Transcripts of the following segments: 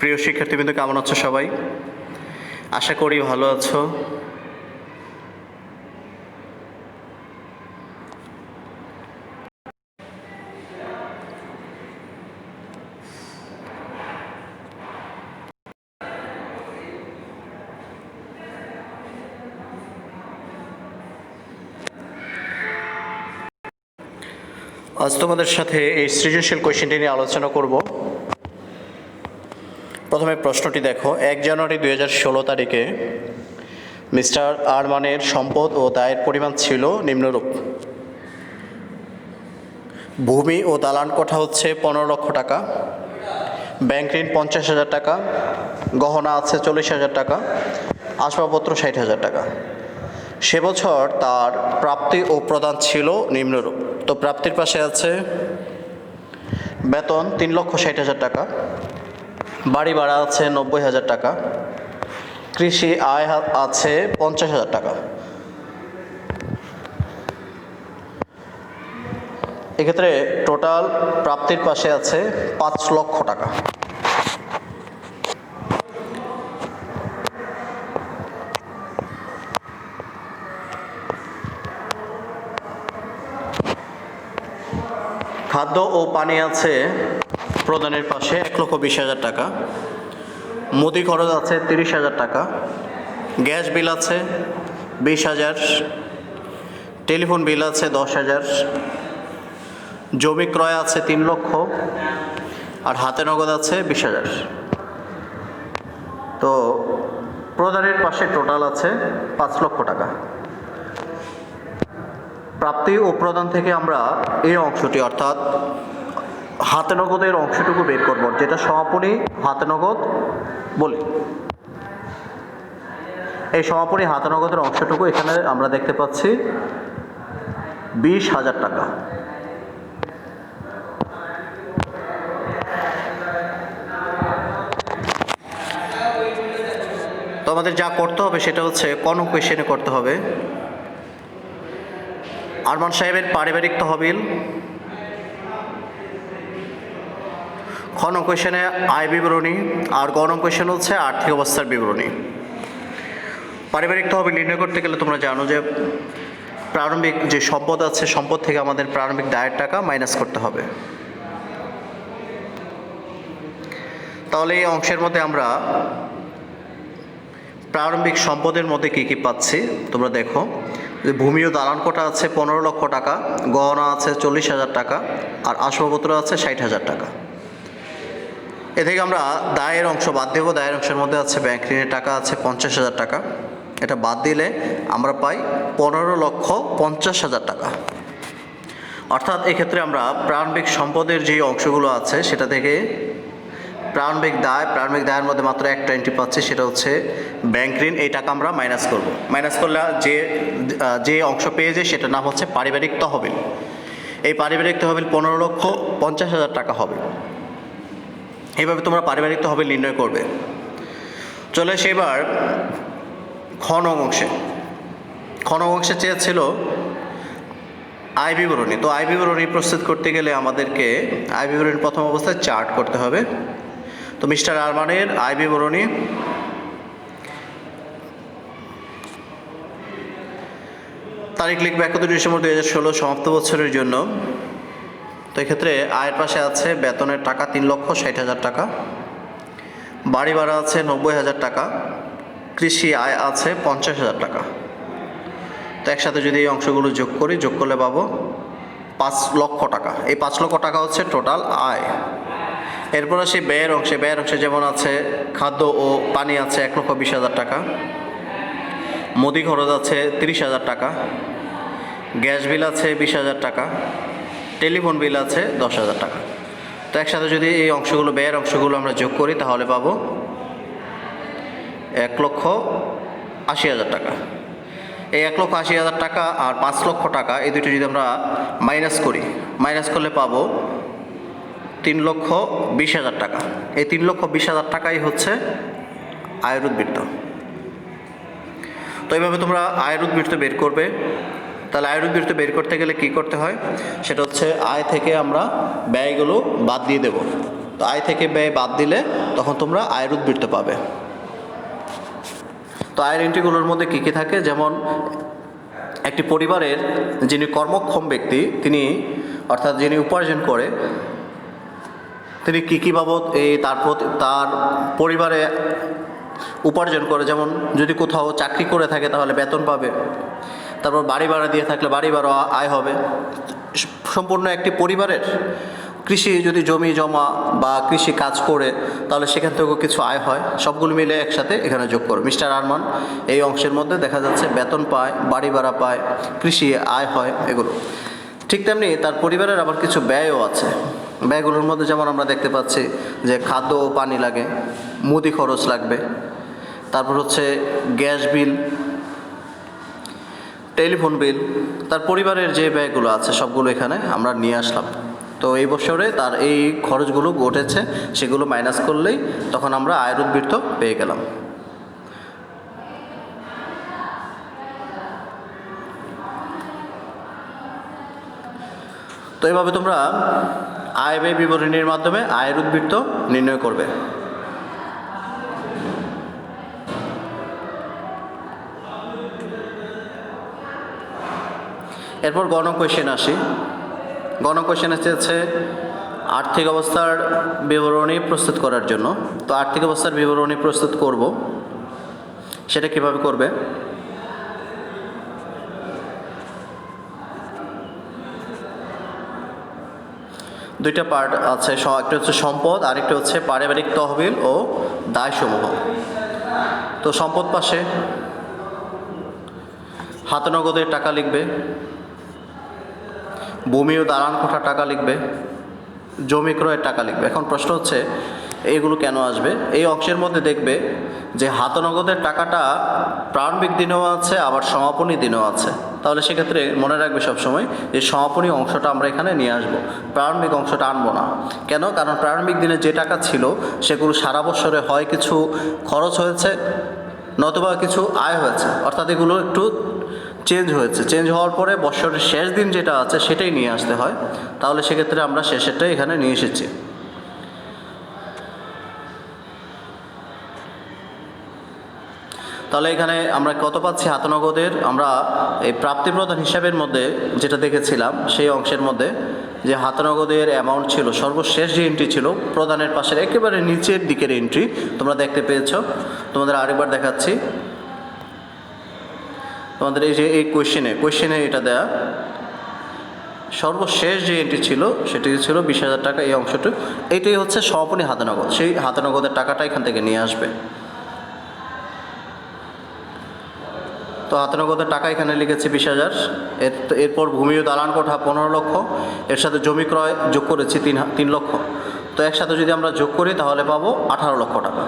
প্রিয় শিক্ষার্থীবৃন্দ, কেমন আছো সবাই? আশা করি ভালো আছো। আজ তোমাদের সাথে এই সৃজনশীল কোয়েশ্চেনটি নিয়ে আলোচনা করব। প্রথমে প্রশ্নটি দেখো। 1 জানুয়ারি 2016 তারিখে মিস্টার আরমানের সম্পদ ও দায়ের পরিমাণ ছিল নিম্নরূপ: ভূমি ও দালান কোঠা হচ্ছে 15 লক্ষ টাকা, ব্যাংক ঋণ 50,000 টাকা, গহনা আছে 40,000 টাকা, আসবাবপত্র 60,000 টাকা। সে বছর তার প্রাপ্তি ও প্রদান ছিল নিম্নরূপ। তো প্রাপ্তির পাশে আছে বেতন 3,60,000 টাকা, বাড়ি ভাড়া আছে 90,000 টাকা, কৃষি আয় আছে 50,000 টাকা। এক্ষেত্রে টোটাল প্রাপ্তির পাশে আছে 5 লক্ষ টাকা। খাদ্য ও পানি আছে প্রদানের পাশে 1,20,000 টাকা, মুদি খরচ আছে 30,000 টাকা, গ্যাস বিল আছে 20,000, টেলিফোন বিল আছে 10,000, জমি ক্রয় আছে 3 লক্ষ, আর হাতে নগদ আছে 20,000। তো প্রদানের পাশে টোটাল আছে 5 লক্ষ টাকা। প্রাপ্তি ও প্রদান থেকে আমরা এই অংশটি অর্থাৎ হাতে নগদের অংশটুকু বের করব, যেটা সমাপনী হাতে নগদ বলি। এই সমাপনী হাতে নগদের অংশটুকু এখানে আমরা দেখতে পাচ্ছি 20,000 টাকা। তো আমাদের যা করতে হবে সেটা হচ্ছে কোন কোয়েশ্চেনে করতে হবে। আরমান সাহেবের পারিবারিক তহবিল, খ নং কোয়েশ্চেনে আয় বিবরণী, আর গ নং কোয়েশ্চেন হচ্ছে আর্থিক অবস্থার বিবরণী। পারিবারিক তহবিল নির্ণয় করতে গেলে তোমরা জানো যে প্রারম্ভিক যে সম্পদ আছে, সম্পদ থেকে আমাদের প্রারম্ভিক দায়ের টাকা মাইনাস করতে হবে। তাহলে এই অংশের মধ্যে আমরা প্রারম্ভিক সম্পদের মধ্যে কী কী পাচ্ছি তোমরা দেখো। যে ভূমি ও দালান কোঠা আছে 15 লক্ষ টাকা, গহনা আছে 40,000 টাকা, আর আসবাবপত্র আছে 60,000 টাকা। এ থেকে আমরা দায়ের অংশ বাদ দেব। দায়ের অংশের মধ্যে আছে ব্যাংক ঋণের টাকা আছে 50,000 টাকা। এটা বাদ দিলে আমরা পাই 15,50,000 টাকা। অর্থাৎ এক্ষেত্রে আমরা প্রারম্ভিক সম্পদের যে অংশগুলো আছে সেটা থেকে প্রারম্ভিক দায়ের মধ্যে মাত্র একটা এন্ট্রি পাচ্ছি, সেটা হচ্ছে ব্যাংক ঋণ। এই টাকা আমরা মাইনাস করব। মাইনাস করলে যে অংশ পেয়ে যায় সেটার নাম হচ্ছে পারিবারিক তহবিল। এই পারিবারিক তহবিল 15,50,000 টাকা হবে। এইভাবে তোমরা পারিবারিক তহবিল নির্ণয় করবে। চলে আসে এবার খ নং অংশে। খ নং অংশে চেয়েছিল আয় বিবরণী। তো আয় বিবরণী প্রস্তুত করতে গেলে আমাদেরকে আয় বিবরণী প্রথম অবস্থায় চার্ট করতে হবে। তো মিস্টার আরমানের আয় বিবরণী, তারিখ লিখবে 31 ডিসেম্বর 2016, সমাপ্ত বছরের জন্য। তো এক্ষেত্রে আয়ের পাশে আছে বেতনের টাকা 3,60,000 টাকা, বাড়ি ভাড়া আছে 90,000 টাকা, কৃষি আয় আছে 50,000 টাকা। তো একসাথে যদি এই অংশগুলো যোগ করি, যোগ করলে পাবো 5 লক্ষ টাকা। এই 5 লক্ষ টাকা হচ্ছে টোটাল আয়। এরপর আসি ব্যয়ের অংশে। ব্যয়ের অংশে যেমন আছে খাদ্য ও পানি আছে 1,20,000 টাকা, মুদি খরচ আছে 30,000 টাকা, গ্যাস বিল আছে 20,000 টাকা, টেলিফোন বিল আছে 10,000 টাকা। তো একসাথে যদি এই অংশগুলো ব্যয়ের অংশগুলো আমরা যোগ করি তাহলে পাবো 1,80,000 টাকা। এই 1,80,000 টাকা আর 5 লক্ষ টাকা, এই দুটো যদি আমরা মাইনাস করি, মাইনাস করলে পাবো 3,20,000 টাকা। এই 3,20,000 টাকাই হচ্ছে আয়ের উদ্বৃত্ত। তো এইভাবে তোমরা আয়ের উদ্বৃত্ত বের করবে। তাহলে আয়ের উদ্বৃত্ত বের করতে গেলে কি করতে হয়, সেটা হচ্ছে আয় থেকে আমরা ব্যয়গুলো বাদ দিয়ে দেব। তো আয় থেকে ব্যয় বাদ দিলে তখন তোমরা আয়ের উদ্বৃত্ত পাবে। তো আয়ের এন্ট্রিগুলোর মধ্যে কী কী থাকে, যেমন একটি পরিবারের যিনি কর্মক্ষম ব্যক্তি তিনি অর্থাৎ যিনি উপার্জন করে তিনি কী কী বাবদ তার পরিবারে উপার্জন করে, যেমন যদি কোথাও চাকরি করে থাকে তাহলে বেতন পাবে, তারপর বাড়ি ভাড়া দিয়ে থাকলে বাড়ি ভাড়া আয় হবে। সম্পূর্ণ একটি পরিবারের কৃষি যদি জমি জমা বা কৃষি কাজ করে তাহলে সেখান থেকেও কিছু আয় হয়, সবগুলো মিলে একসাথে এখানে যোগ করো। মিস্টার আরমান এই অংশের মধ্যে দেখা যাচ্ছে বেতন পায়, বাড়ি ভাড়া পায়, কৃষি আয় হয় এগুলো। ঠিক তেমনি তার পরিবারের আবার কিছু ব্যয়ও আছে। ব্যয়গুলোর মধ্যে যেমন আমরা দেখতে পাচ্ছি যে খাদ্য ও পানি লাগে, মুদি খরচ লাগবে, তারপর হচ্ছে গ্যাস বিল, টেলিফোন বিল, তার পরিবারের যে ব্যয়গুলো আছে সবগুলো এখানে আমরা নিয়ে আসলাম। তো এই বছরে তার এই খরচগুলো ঘটেছে, সেগুলো মাইনাস করলেই তখন আমরা আয়ের উদ্বৃত্ত পেয়ে গেলাম। তো এইভাবে তোমরা আয় ব্যয় বিবরণীর মাধ্যমে আয়ের উদ্বৃত্ত নির্ণয় করবে। এরপর গণ কোয়েশ্চেন আসি। গণ কোয়েশ্চেন হচ্ছে আর্থিক অবস্থার বিবরণী প্রস্তুত করার জন্য। তো আর্থিক অবস্থার বিবরণী প্রস্তুত করব, সেটা কিভাবে করবে? দুইটা পার্ট আছে, একটা হচ্ছে সম্পদ, আরেকটা হচ্ছে পারিবারিক তহবিল ও দায়সমূহ। তো সম্পদ পাশে হাতে নগদের টাকা লিখবে, ভূমি ও দালান কোঠার টাকা লিখবে, জমি ক্রয়ের টাকা লিখবে। এখন প্রশ্ন হচ্ছে এইগুলো কেন আসবে? এই অংশের মধ্যে দেখবে যে হাতে নগদের টাকাটা প্রারম্ভিক দিনেও আছে, আবার সমাপনী দিনেও আছে। তাহলে সেক্ষেত্রে মনে রাখবে সবসময় যে সমাপনী অংশটা আমরা এখানে নিয়ে আসব, প্রারম্ভিক অংশটা আনবো না। কেন? কারণ প্রারম্ভিক দিনে যে টাকা ছিল সেগুলো সারা বছরে হয় কিছু খরচ হয়েছে নতুবা কিছু আয় হয়েছে, অর্থাৎ এগুলো একটু চেঞ্জ হয়েছে। চেঞ্জ হওয়ার পরে বছরের শেষ দিন যেটা আছে সেটাই নিয়ে আসতে হয়। তাহলে সেক্ষেত্রে আমরা শেষেরটাই এখানে নিয়ে এসেছি। তাহলে এখানে আমরা কত পাচ্ছি হাতে নগদের? আমরা এই প্রাপ্তি প্রদান হিসাবের মধ্যে যেটা দেখেছিলাম সেই অংশের মধ্যে যে হাতে নগদের অ্যামাউন্ট ছিল, সর্বশেষ যে এন্ট্রি ছিল প্রদানের পাশের একেবারে নিচের দিকের এন্ট্রি তোমরা দেখতে পেয়েছ। তোমাদের আরেকবার দেখাচ্ছি। তোমাদের এই যে এই কোয়েশ্চেনে এটা দেয়া সর্বশেষ যে এন্ট্রি ছিল সেটি ছিল 20,000 টাকা। এই অংশটি এইটাই হচ্ছে সমাপনী হাতে নগদ, সেই হাতে নগদের টাকাটা এখান থেকে নিয়ে আসবে। তো হাতে নগদের টাকা এখানে লিখেছি 20,000। এরপর ভূমি ও দালান কোঠা 15 লক্ষ, এর সাথে জমি ক্রয় যোগ করেছি 3 লক্ষ। তো একসাথে যদি আমরা যোগ করি তাহলে পাবো 18 লক্ষ টাকা।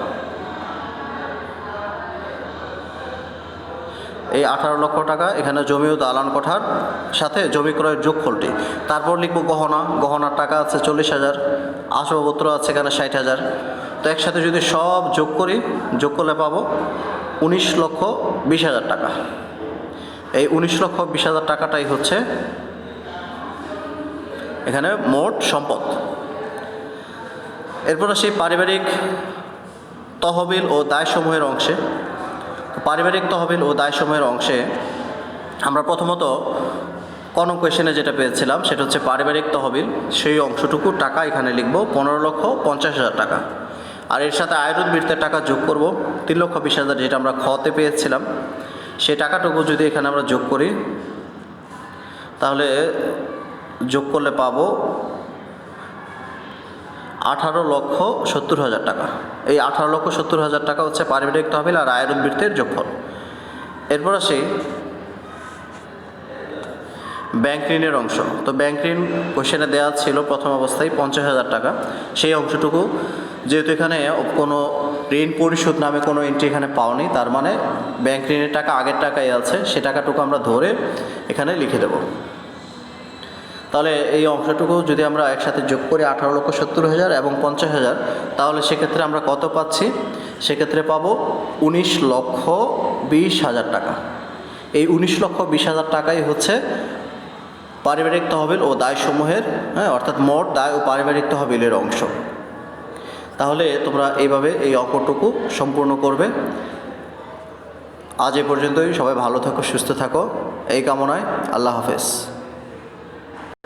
এই 18 লক্ষ টাকা এখানে জমি ও দালান কোঠার সাথে জমি ক্রয়ের যোগফলটি। তারপর লিখবো গহনার টাকা আছে 40,000, আসবাবপত্র আছে এখানে 60,000। তো একসাথে যদি সব যোগ করি, যোগ করলে পাবো 19,20,000 টাকা। এই 19,20,000 টাকাটাই হচ্ছে এখানে মোট সম্পদ। এরপর সেই পারিবারিক তহবিল ও দায়সমূহের অংশে। পারিবারিক তহবিল ও দায়সমূহের অংশে আমরা প্রথমত কোন কোয়েশ্চেনে যেটা পেয়েছিলাম সেটা হচ্ছে পারিবারিক তহবিল, সেই অংশটুকু টাকা এখানে লিখব 15,50,000 টাকা। আর এর সাথে আয়ের উদ্বৃত্তের টাকা যোগ করব 3,20,000, যেটা আমরা খতে পেয়েছিলাম। সেই টাকাটুকু যদি এখানে আমরা যোগ করি তাহলে যোগ করলে পাবো 18,70,000 টাকা। এই 18,70,000 টাকা হচ্ছে পারিবারিক তহবিল আর আয়ের উদ্বৃত্তের যোগফল। এরপর আসি ব্যাংক ঋণের অংশ। তো ব্যাংক ঋণ কোশ্চেনে দেওয়া ছিল প্রথম অবস্থায় 50,000 টাকা। সেই অংশটুকু যেহেতু এখানে কোনো ঋণ পরিশোধ নামে কোনো এন্ট্রি এখানে পাওনি, তার মানে ব্যাংক ঋণের টাকা আগের টাকাই আছে, সে টাকাটুকু আমরা ধরে এখানে লিখে দেব। তাহলে এই অংশটুকু যদি আমরা একসাথে যোগ করি 18,70,000 এবং 50,000, তাহলে সেক্ষেত্রে আমরা কত পাচ্ছি? সেক্ষেত্রে পাবো 19,20,000 টাকা। এই 19,20,000 টাকাই হচ্ছে পারিবারিক তহবিল ও দায়সমূহের, অর্থাৎ মোট দায় ও পারিবারিক তহবিলের অংশ। তাহলে তোমরা এইভাবে এই অঙ্কটুকু সম্পূর্ণ করবে। আজ এ পর্যন্তই। সবাই ভালো থাকো, সুস্থ থাকো, এই কামনায়। আল্লাহ হাফেজ।